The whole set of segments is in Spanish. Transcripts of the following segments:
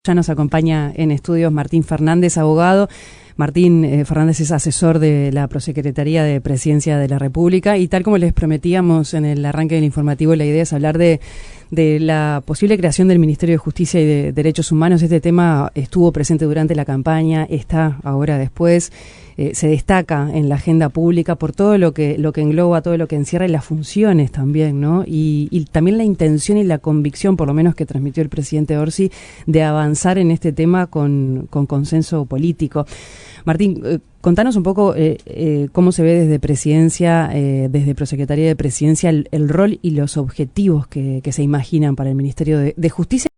Ya nos acompaña en estudios Martín Fernández, abogado. Martín Fernández es asesor de la Prosecretaría de Presidencia de la República y tal como les prometíamos en el arranque del informativo, la idea es hablar de la posible creación del Ministerio de Justicia y de Derechos Humanos. Este tema estuvo presente durante la campaña, está ahora después, se destaca en la agenda pública por todo lo que engloba, todo lo que encierra y las funciones también, ¿no? Y también la intención y la convicción, por lo menos que transmitió el presidente Orsi, de avanzar en este tema con consenso político. Martín, contanos un poco cómo se ve desde Presidencia, desde Prosecretaría de Presidencia, el rol y los objetivos que se imaginan para el Ministerio de Justicia.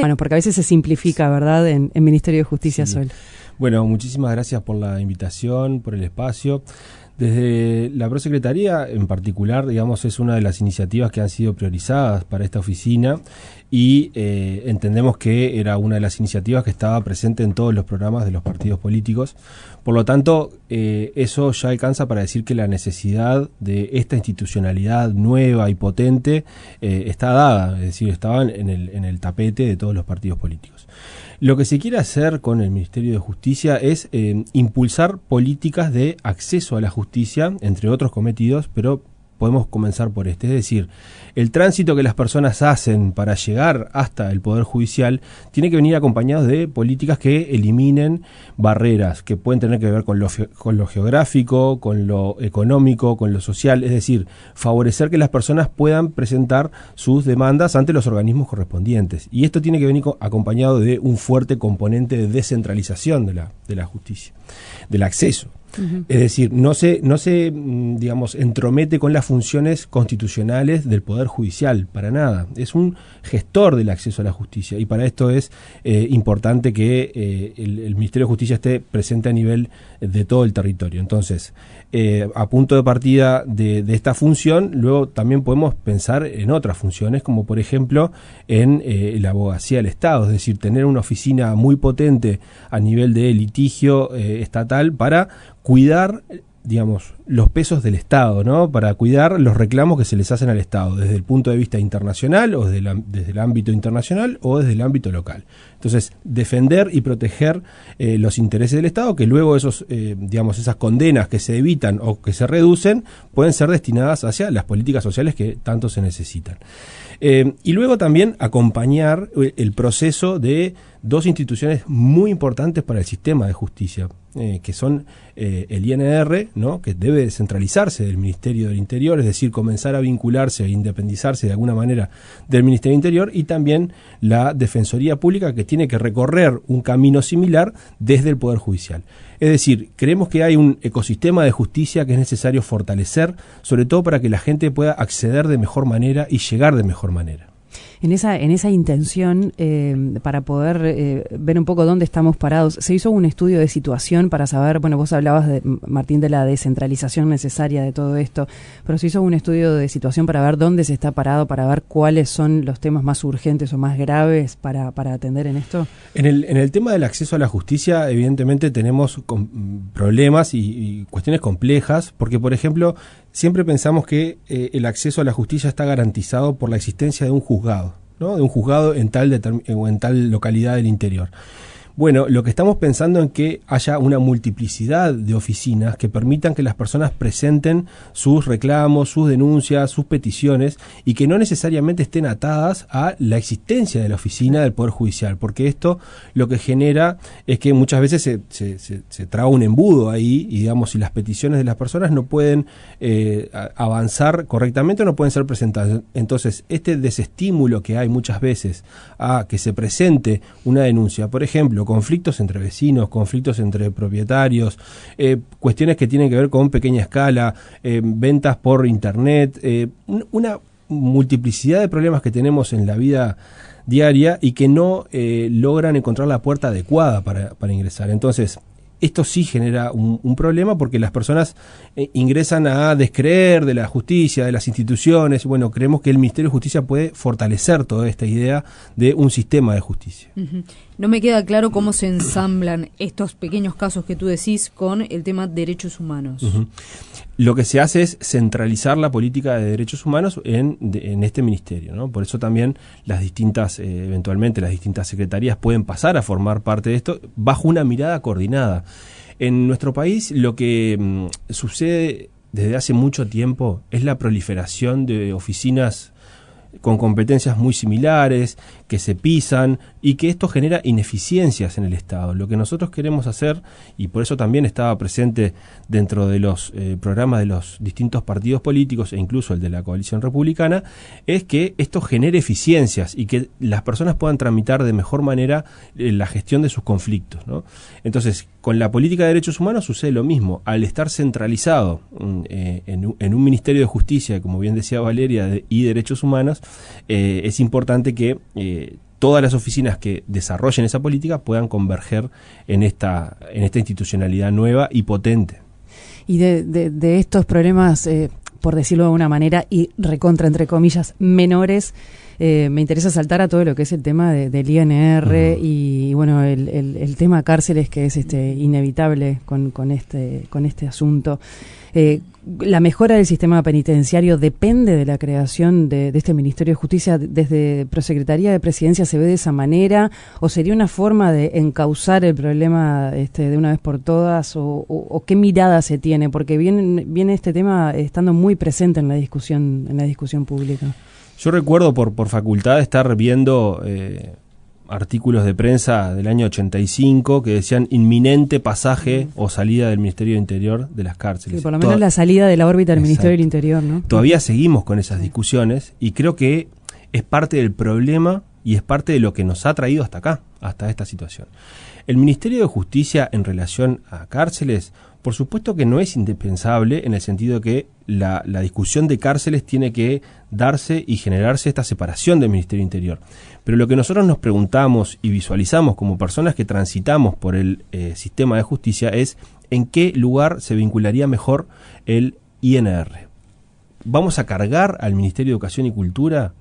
Bueno, porque a veces se simplifica, ¿verdad?, en Ministerio de Justicia, sí. Sol. Bueno, muchísimas gracias por la invitación, por el espacio. Desde la Prosecretaría, en particular, digamos, es una de las iniciativas que han sido priorizadas para esta oficina y entendemos que era una de las iniciativas que estaba presente en todos los programas de los partidos políticos. Por lo tanto, eso ya alcanza para decir que la necesidad de esta institucionalidad nueva y potente está dada, es decir, estaban en el tapete de todos los partidos políticos. Lo que se quiere hacer con el Ministerio de Justicia es impulsar políticas de acceso a la justicia, entre otros cometidos, pero podemos comenzar por este, es decir, el tránsito que las personas hacen para llegar hasta el Poder Judicial tiene que venir acompañado de políticas que eliminen barreras que pueden tener que ver con lo geográfico, con lo económico, con lo social, es decir, favorecer que las personas puedan presentar sus demandas ante los organismos correspondientes. Y esto tiene que venir acompañado de un fuerte componente de descentralización de la justicia, del acceso. Uh-huh. Es decir, no se digamos, entromete con las funciones constitucionales del Poder Judicial, para nada. Es un gestor del acceso a la justicia y para esto es importante que el Ministerio de Justicia esté presente a nivel de todo el territorio. Entonces, a punto de partida de esta función, luego también podemos pensar en otras funciones, como por ejemplo en la abogacía del Estado, es decir, tener una oficina muy potente a nivel de litigio estatal para cuidar, digamos, los pesos del Estado, ¿no? Para cuidar los reclamos que se les hacen al Estado, desde el punto de vista internacional, o desde el ámbito internacional, o desde el ámbito local. Entonces, defender y proteger los intereses del Estado, que luego digamos, esas condenas que se evitan o que se reducen, pueden ser destinadas hacia las políticas sociales que tanto se necesitan. Y luego también acompañar el proceso de dos instituciones muy importantes para el sistema de justicia, que son el INR, ¿no?, que debe descentralizarse del Ministerio del Interior, es decir, comenzar a vincularse e independizarse de alguna manera del Ministerio del Interior, y también la Defensoría Pública, que tiene que recorrer un camino similar desde el Poder Judicial. Es decir, creemos que hay un ecosistema de justicia que es necesario fortalecer, sobre todo para que la gente pueda acceder de mejor manera y llegar de mejor manera. En esa intención, para poder ver un poco dónde estamos parados, se hizo un estudio de situación para saber, bueno, vos hablabas, Martín, de la descentralización necesaria de todo esto, pero se hizo un estudio de situación para ver dónde se está parado, para ver cuáles son los temas más urgentes o más graves para atender en esto. En el tema del acceso a la justicia, evidentemente tenemos problemas y cuestiones complejas, porque, por ejemplo, siempre pensamos que el acceso a la justicia está garantizado por la existencia de un juzgado, ¿no?, de un juzgado en tal localidad del interior. Bueno, lo que estamos pensando en que haya una multiplicidad de oficinas que permitan que las personas presenten sus reclamos, sus denuncias, sus peticiones, y que no necesariamente estén atadas a la existencia de la oficina del Poder Judicial, porque esto lo que genera es que muchas veces se traba un embudo ahí, y digamos, si las peticiones de las personas no pueden avanzar correctamente o no pueden ser presentadas. Entonces, este desestímulo que hay muchas veces a que se presente una denuncia, por ejemplo, conflictos entre vecinos, conflictos entre propietarios, cuestiones que tienen que ver con pequeña escala, ventas por internet, una multiplicidad de problemas que tenemos en la vida diaria y que no logran encontrar la puerta adecuada para ingresar. Entonces, esto sí genera un problema, porque las personas ingresan a descreer de la justicia, de las instituciones. Bueno, creemos que el Ministerio de Justicia puede fortalecer toda esta idea de un sistema de justicia. Uh-huh. No me queda claro cómo se ensamblan estos pequeños casos que tú decís con el tema derechos humanos. Uh-huh. lo que se hace es centralizar la política de derechos humanos en este ministerio, ¿no? Por eso también eventualmente las distintas secretarías pueden pasar a formar parte de esto bajo una mirada coordinada. En nuestro país lo que sucede desde hace mucho tiempo es la proliferación de oficinas con competencias muy similares, que se pisan y que esto genera ineficiencias en el Estado. Lo que nosotros queremos hacer, y por eso también estaba presente dentro de los programas de los distintos partidos políticos e incluso el de la coalición republicana, es que esto genere eficiencias y que las personas puedan tramitar de mejor manera la gestión de sus conflictos, ¿no? Entonces, con la política de derechos humanos sucede lo mismo. Al estar centralizado en un Ministerio de Justicia, como bien decía Valeria, y Derechos Humanos, es importante que todas las oficinas que desarrollen esa política puedan converger en esta institucionalidad nueva y potente. Y de estos problemas, por decirlo de alguna manera, y recontra, entre comillas, menores, me interesa saltar a todo lo que es el tema del INR y bueno, el tema cárceles, que es inevitable con este asunto. La mejora del sistema penitenciario depende de la creación de este Ministerio de Justicia. Desde Prosecretaría de Presidencia se ve de esa manera, o sería una forma de encauzar el problema de una vez por todas, o qué mirada se tiene, porque viene este tema estando muy presente en la discusión pública. Yo recuerdo por facultad estar viendo artículos de prensa del año 85 que decían inminente pasaje o salida del Ministerio de Interior de las cárceles. Sí, por lo menos la salida de la órbita del Ministerio del Interior, ¿no? Todavía seguimos con esas discusiones y creo que es parte del problema y es parte de lo que nos ha traído hasta acá, hasta esta situación. El Ministerio de Justicia en relación a cárceles, por supuesto que no es indispensable en el sentido que la discusión de cárceles tiene que darse y generarse esta separación del Ministerio del Interior. Pero lo que nosotros nos preguntamos y visualizamos como personas que transitamos por el sistema de justicia es en qué lugar se vincularía mejor el INR. ¿Vamos a cargar al Ministerio de Educación y Cultura?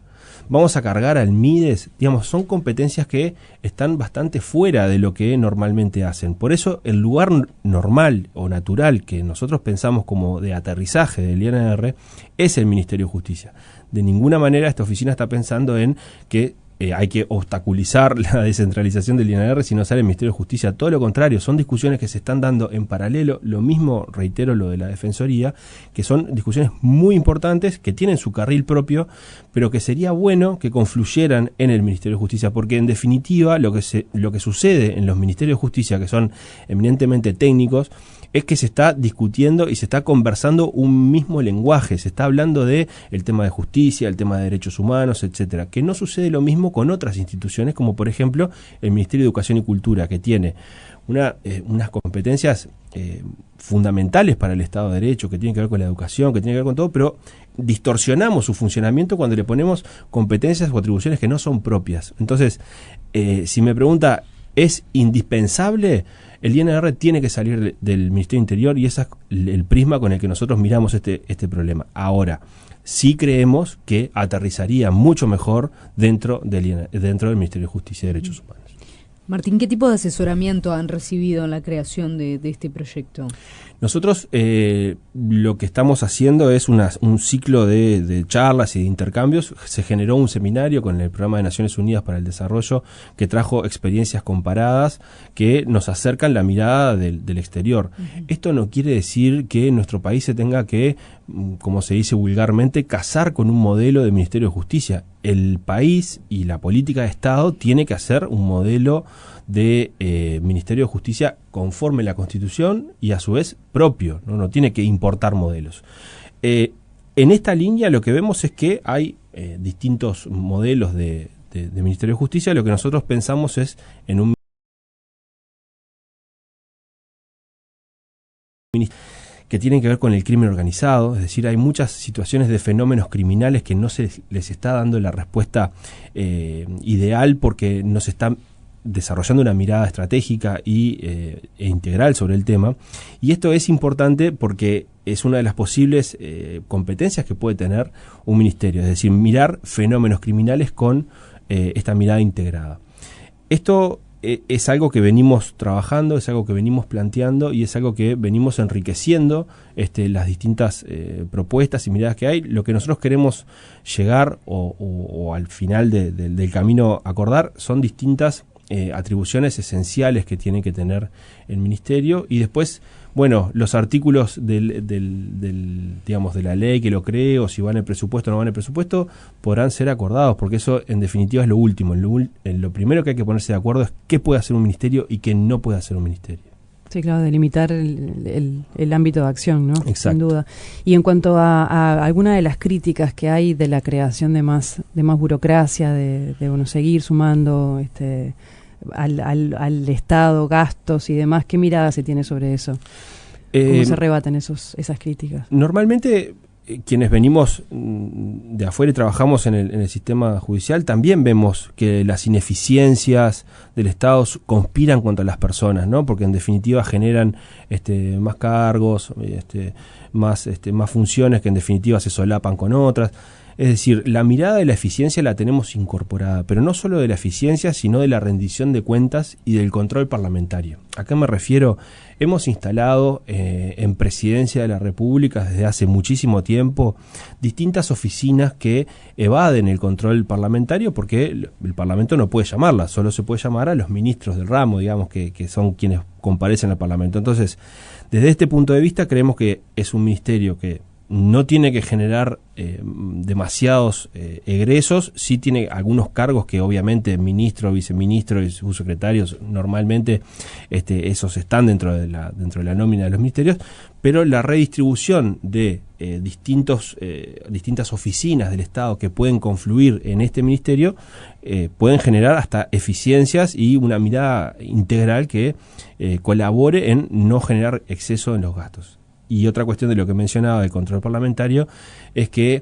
¿Vamos a cargar al MIDES? Digamos, son competencias que están bastante fuera de lo que normalmente hacen. Por eso el lugar normal o natural que nosotros pensamos como de aterrizaje del INR es el Ministerio de Justicia. De ninguna manera esta oficina está pensando en que hay que obstaculizar la descentralización del INR si no sale el Ministerio de Justicia. Todo lo contrario, son discusiones que se están dando en paralelo. Lo mismo, reitero, lo de la Defensoría, que son discusiones muy importantes, que tienen su carril propio, pero que sería bueno que confluyeran en el Ministerio de Justicia, porque en definitiva lo que sucede en los Ministerios de Justicia, que son eminentemente técnicos, es que se está discutiendo y se está conversando un mismo lenguaje, se está hablando de el tema de justicia, el tema de derechos humanos, etcétera, que no sucede lo mismo con otras instituciones, como por ejemplo el Ministerio de Educación y Cultura, que tiene unas competencias fundamentales para el Estado de Derecho, que tienen que ver con la educación, que tienen que ver con todo, pero distorsionamos su funcionamiento cuando le ponemos competencias o atribuciones que no son propias. Entonces, si me pregunta, ¿es indispensable? El INR tiene que salir del Ministerio del Interior y ese es el prisma con el que nosotros miramos este problema. Ahora, sí creemos que aterrizaría mucho mejor dentro del Ministerio de Justicia y Derechos Humanos. Martín, ¿qué tipo de asesoramiento han recibido en la creación de este proyecto? Nosotros lo que estamos haciendo es un ciclo de charlas y de intercambios. Se generó un seminario con el Programa de Naciones Unidas para el Desarrollo que trajo experiencias comparadas que nos acercan la mirada del exterior. Uh-huh. Esto no quiere decir que nuestro país se tenga que, como se dice vulgarmente, casar con un modelo de Ministerio de Justicia. El país y la política de Estado tiene que hacer un modelo de Ministerio de Justicia conforme la Constitución y a su vez propio, no tiene que importar modelos. En esta línea lo que vemos es que hay distintos modelos de Ministerio de Justicia. Lo que nosotros pensamos es en un que tienen que ver con el crimen organizado, es decir, hay muchas situaciones de fenómenos criminales que no se les está dando la respuesta ideal porque no se está desarrollando una mirada estratégica e integral sobre el tema, y esto es importante porque es una de las posibles competencias que puede tener un ministerio, es decir, mirar fenómenos criminales con esta mirada integrada. Esto es algo que venimos trabajando, es algo que venimos planteando y es algo que venimos enriqueciendo las distintas propuestas y miradas que hay. Lo que nosotros queremos llegar o al final del camino acordar son distintas atribuciones esenciales que tiene que tener el ministerio, y después, bueno, los artículos digamos, de la ley que lo cree, o si van en el presupuesto o no van en el presupuesto, podrán ser acordados, porque eso en definitiva es lo último. Lo primero que hay que ponerse de acuerdo es qué puede hacer un ministerio y qué no puede hacer un ministerio. Sí, claro, delimitar el ámbito de acción, ¿no? Exacto. Sin duda. Y en cuanto a alguna de las críticas que hay de la creación de más burocracia, de bueno, seguir sumando al Estado gastos y demás, ¿qué mirada se tiene sobre eso? ¿Cómo se rebatan esas críticas? Normalmente quienes venimos de afuera y trabajamos en el sistema judicial también vemos que las ineficiencias del Estado conspiran contra las personas, ¿no? Porque en definitiva generan más cargos, más funciones que en definitiva se solapan con otras. Es decir, la mirada de la eficiencia la tenemos incorporada, pero no solo de la eficiencia, sino de la rendición de cuentas y del control parlamentario. ¿A qué me refiero? Hemos instalado en Presidencia de la República desde hace muchísimo tiempo distintas oficinas que evaden el control parlamentario, porque el Parlamento no puede llamarlas, solo se puede llamar a los ministros del ramo, digamos, que son quienes comparecen al Parlamento. Entonces, desde este punto de vista, creemos que es un ministerio que no tiene que generar demasiados egresos, sí tiene algunos cargos que obviamente ministro, viceministro y subsecretarios normalmente esos están dentro de la nómina de los ministerios, pero la redistribución de distintas oficinas del Estado que pueden confluir en este ministerio pueden generar hasta eficiencias y una mirada integral que colabore en no generar exceso en los gastos. Y otra cuestión de lo que mencionaba del control parlamentario es que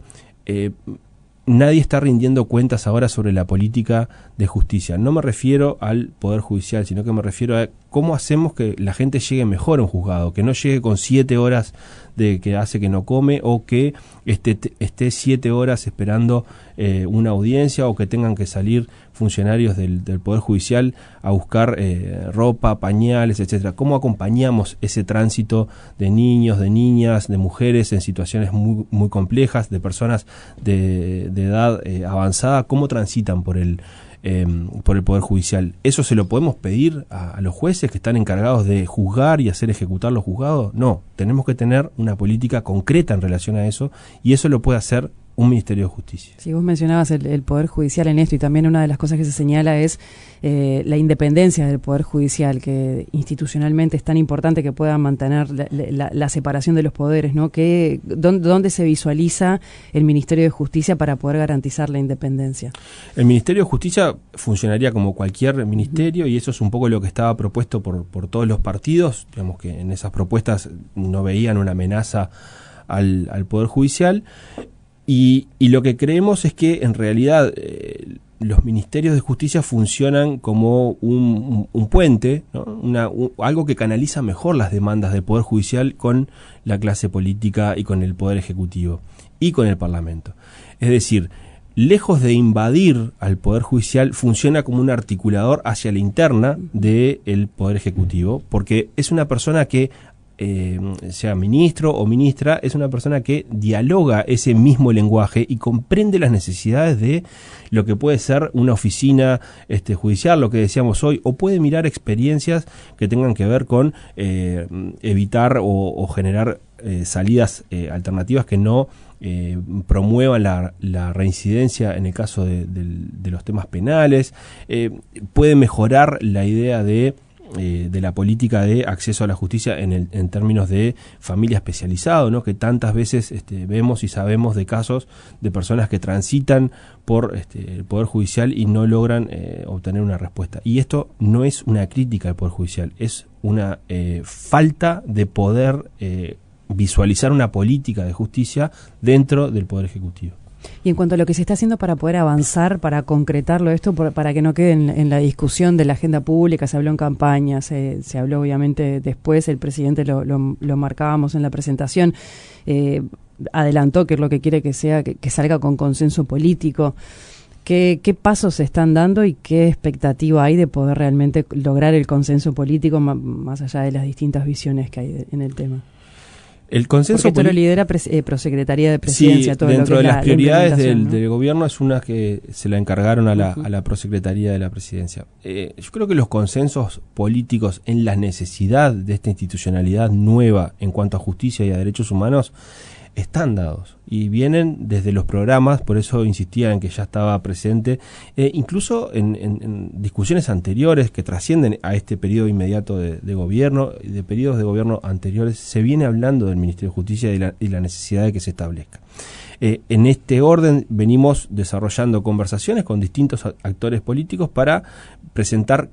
nadie está rindiendo cuentas ahora sobre la política de justicia. No me refiero al Poder Judicial, sino que me refiero a cómo hacemos que la gente llegue mejor a un juzgado, que no llegue con 7 horas de que hace que no come, o que esté 7 horas esperando una audiencia, o que tengan que salir funcionarios del Poder Judicial a buscar ropa, pañales, etcétera. ¿Cómo acompañamos ese tránsito de niños, de niñas, de mujeres en situaciones muy, muy complejas, de personas de edad avanzada? ¿Cómo transitan por el Poder Judicial? ¿Eso se lo podemos pedir a los jueces que están encargados de juzgar y hacer ejecutar los juzgados? No, tenemos que tener una política concreta en relación a eso, y eso lo puede hacer un Ministerio de Justicia. Sí, vos mencionabas el Poder Judicial en esto, y también una de las cosas que se señala es la independencia del Poder Judicial, que institucionalmente es tan importante que pueda mantener la separación de los poderes, ¿no? ¿Dónde se visualiza el Ministerio de Justicia para poder garantizar la independencia? El Ministerio de Justicia funcionaría como cualquier ministerio, y eso es un poco lo que estaba propuesto por todos los partidos. Digamos que en esas propuestas no veían una amenaza al Poder Judicial. Y lo que creemos es que en realidad los ministerios de justicia funcionan como un puente, ¿no? Algo que canaliza mejor las demandas del Poder Judicial con la clase política y con el Poder Ejecutivo y con el Parlamento. Es decir, lejos de invadir al Poder Judicial, funciona como un articulador hacia la interna del Poder Ejecutivo, porque es una persona que sea ministro o ministra, es una persona que dialoga ese mismo lenguaje y comprende las necesidades de lo que puede ser una oficina judicial, lo que decíamos hoy, o puede mirar experiencias que tengan que ver con evitar o generar salidas alternativas que no promuevan la reincidencia en el caso de los temas penales, puede mejorar la idea de la política de acceso a la justicia en términos de familia especializado, ¿no? Que tantas veces vemos y sabemos de casos de personas que transitan por el Poder Judicial y no logran obtener una respuesta. Y esto no es una crítica al Poder Judicial, es una falta de poder visualizar una política de justicia dentro del Poder Ejecutivo. Y en cuanto a lo que se está haciendo para poder avanzar, para concretarlo esto, para que no quede en la discusión de la agenda pública, se habló en campaña, se habló obviamente después, el presidente lo marcábamos en la presentación, adelantó que es lo que quiere que sea, que salga con consenso político. ¿Qué pasos se están dando y qué expectativa hay de poder realmente lograr el consenso político más allá de las distintas visiones que hay en el tema? El consenso porque esto lo lidera Prosecretaría de Presidencia. Sí, todo dentro lo que de las prioridades ¿no? del gobierno es una que se la encargaron a la Prosecretaría de la Presidencia. Yo creo que los consensos políticos en la necesidad de esta institucionalidad nueva en cuanto a justicia y a derechos humanos están dados y vienen desde los programas, por eso insistía en que ya estaba presente, incluso en discusiones anteriores que trascienden a este periodo inmediato de gobierno, de periodos de gobierno anteriores, se viene hablando del Ministerio de Justicia y la necesidad de que se establezca. En este orden venimos desarrollando conversaciones con distintos actores políticos para presentar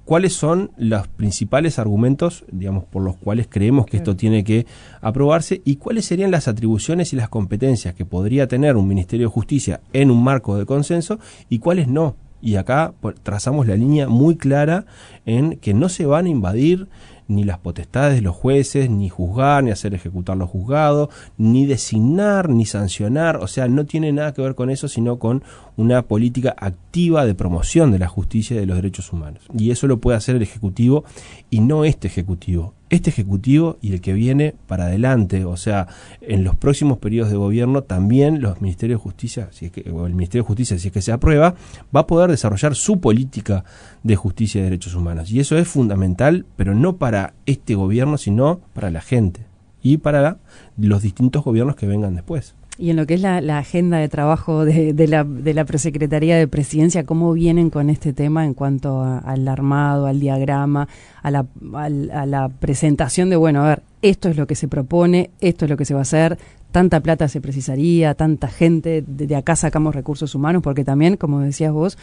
cuáles son los principales argumentos, digamos, por los cuales creemos que esto tiene que aprobarse y cuáles serían las atribuciones y las competencias que podría tener un Ministerio de Justicia en un marco de consenso y cuáles no. Y acá trazamos la línea muy clara en que no se van a invadir ni las potestades de los jueces, ni juzgar, ni hacer ejecutar lo juzgado, ni designar, ni sancionar. O sea, no tiene nada que ver con eso, sino con una política activa de promoción de la justicia y de los derechos humanos. Y eso lo puede hacer el Ejecutivo y no este Ejecutivo. Este Ejecutivo y el que viene para adelante, o sea, en los próximos periodos de gobierno también los Ministerios de Justicia, o el Ministerio de Justicia, si es que se aprueba, va a poder desarrollar su política de justicia y derechos humanos. Y eso es fundamental, pero no para este gobierno, sino para la gente y para los distintos gobiernos que vengan después. Y en lo que es la agenda de trabajo de la Prosecretaría de Presidencia, ¿cómo vienen con este tema en cuanto al armado, al diagrama, a la presentación de, bueno, a ver, esto es lo que se propone, esto es lo que se va a hacer, tanta plata se precisaría, tanta gente, de acá sacamos recursos humanos, porque también, como decías vos,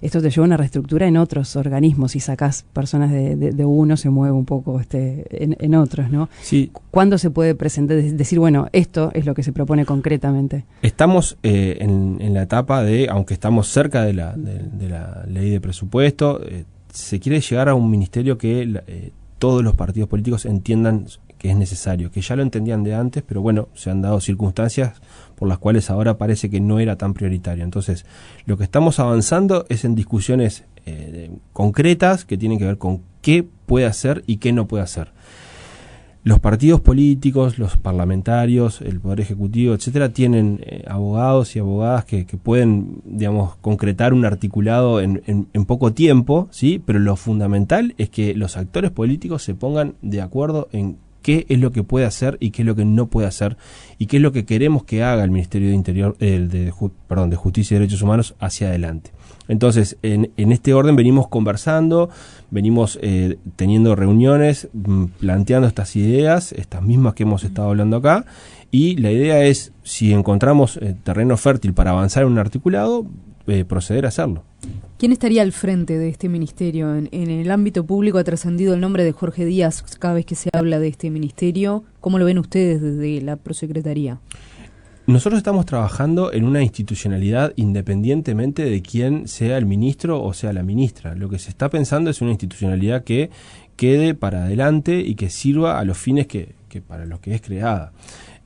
esto te lleva a una reestructura en otros organismos. Si sacás personas de uno, se mueve un poco en otros, ¿no? Sí. ¿Cuándo se puede presentar, decir, bueno, esto es lo que se propone concretamente? Estamos en la etapa de, aunque estamos cerca de la ley de presupuesto, se quiere llegar a un ministerio que todos los partidos políticos entiendan que es necesario, que ya lo entendían de antes, pero bueno, se han dado circunstancias por las cuales ahora parece que no era tan prioritario. Entonces, lo que estamos avanzando es en discusiones concretas que tienen que ver con qué puede hacer y qué no puede hacer. Los partidos políticos, los parlamentarios, el Poder Ejecutivo, etcétera, tienen abogados y abogadas que pueden, digamos, concretar un articulado en poco tiempo, ¿sí? Pero lo fundamental es que los actores políticos se pongan de acuerdo en qué es lo que puede hacer y qué es lo que no puede hacer y qué es lo que queremos que haga el Ministerio de Justicia y Derechos Humanos hacia adelante. Entonces, en este orden venimos conversando, venimos teniendo reuniones, planteando estas ideas, estas mismas que hemos estado hablando acá, y la idea es, si encontramos terreno fértil para avanzar en un articulado, proceder a hacerlo. ¿Quién estaría al frente de este ministerio? En el ámbito público ha trascendido el nombre de Jorge Díaz cada vez que se habla de este ministerio. ¿Cómo lo ven ustedes desde la Prosecretaría? Nosotros estamos trabajando en una institucionalidad independientemente de quién sea el ministro o sea la ministra. Lo que se está pensando es una institucionalidad que quede para adelante y que sirva a los fines que para los que es creada.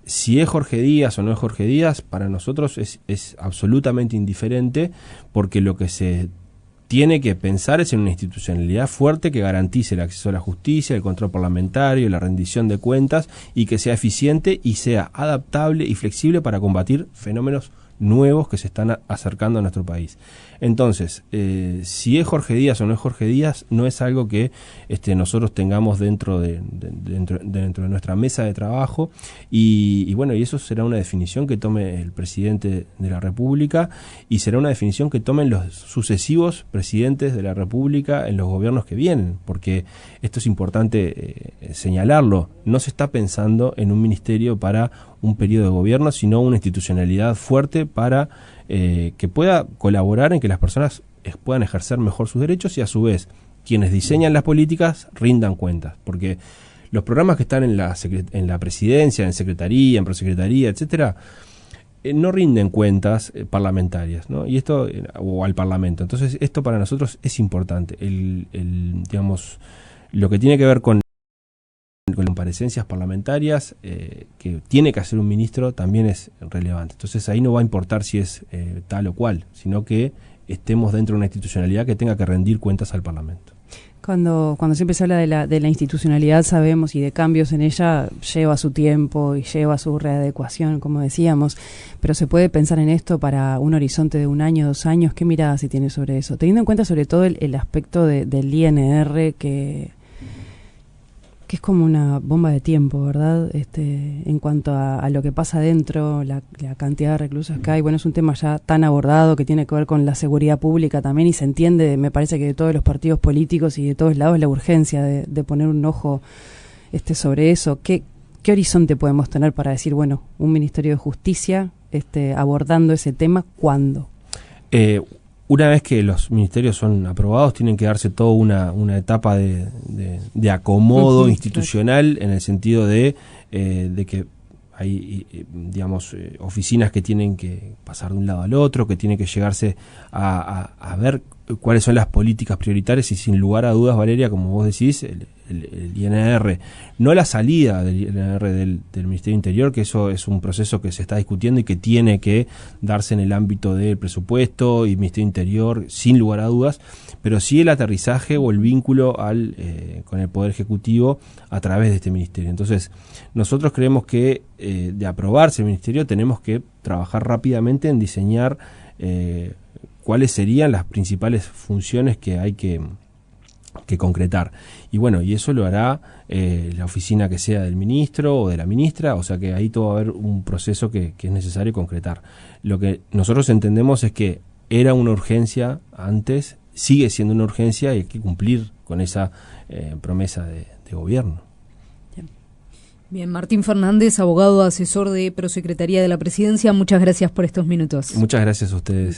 Si es Jorge Díaz o no es Jorge Díaz, para nosotros es absolutamente indiferente, porque lo que se tiene que pensar es en una institucionalidad fuerte que garantice el acceso a la justicia, el control parlamentario, la rendición de cuentas, y que sea eficiente y sea adaptable y flexible para combatir fenómenos nuevos que se están acercando a nuestro país. Entonces, si es Jorge Díaz o no es Jorge Díaz, no es algo que nosotros tengamos dentro de nuestra mesa de trabajo, y bueno, y eso será una definición que tome el presidente de la República, y será una definición que tomen los sucesivos presidentes de la República en los gobiernos que vienen, porque esto es importante señalarlo. No se está pensando en un ministerio para un periodo de gobierno, sino una institucionalidad fuerte para que pueda colaborar en que las personas puedan ejercer mejor sus derechos, y a su vez quienes diseñan las políticas rindan cuentas, porque los programas que están en la presidencia, en secretaría, en prosecretaría, etcétera, no rinden cuentas parlamentarias, ¿no? Y esto, o al Parlamento. Entonces, esto para nosotros es importante. Digamos, lo que tiene que ver con con comparecencias parlamentarias que tiene que hacer un ministro también es relevante. Entonces ahí no va a importar si es tal o cual, sino que estemos dentro de una institucionalidad que tenga que rendir cuentas al Parlamento. Cuando siempre se habla de la institucionalidad, sabemos, y de cambios en ella, lleva su tiempo y lleva su readecuación, como decíamos, pero se puede pensar en esto para un horizonte de 1 año, 2 años. ¿Qué mirada se tiene sobre eso? Teniendo en cuenta sobre todo el aspecto del INR, que es como una bomba de tiempo, ¿verdad? En cuanto a lo que pasa adentro, la cantidad de reclusos que hay. Bueno, es un tema ya tan abordado que tiene que ver con la seguridad pública también, y se entiende, me parece que de todos los partidos políticos y de todos lados, la urgencia de poner un ojo sobre eso. ¿Qué horizonte podemos tener para decir, bueno, un Ministerio de Justicia abordando ese tema, cuándo? Una vez que los ministerios son aprobados, tienen que darse toda una etapa de acomodo institucional, en el sentido de que hay, digamos, oficinas que tienen que pasar de un lado al otro, que tiene que llegarse a ver cuáles son las políticas prioritarias, y sin lugar a dudas, Valeria, como vos decís, el INR, no la salida del INR del Ministerio del Interior, que eso es un proceso que se está discutiendo y que tiene que darse en el ámbito del presupuesto y Ministerio del Interior, sin lugar a dudas, pero sí el aterrizaje o el vínculo con el Poder Ejecutivo a través de este ministerio. Entonces, nosotros creemos que de aprobarse el ministerio tenemos que trabajar rápidamente en diseñar cuáles serían las principales funciones que hay que concretar. Y bueno, y eso lo hará la oficina que sea del ministro o de la ministra, o sea que ahí todo va a haber un proceso que es necesario concretar. Lo que nosotros entendemos es que era una urgencia antes, sigue siendo una urgencia, y hay que cumplir con esa promesa de gobierno. Bien, Martín Fernández, abogado asesor de Prosecretaría de la Presidencia, muchas gracias por estos minutos. Muchas gracias a ustedes.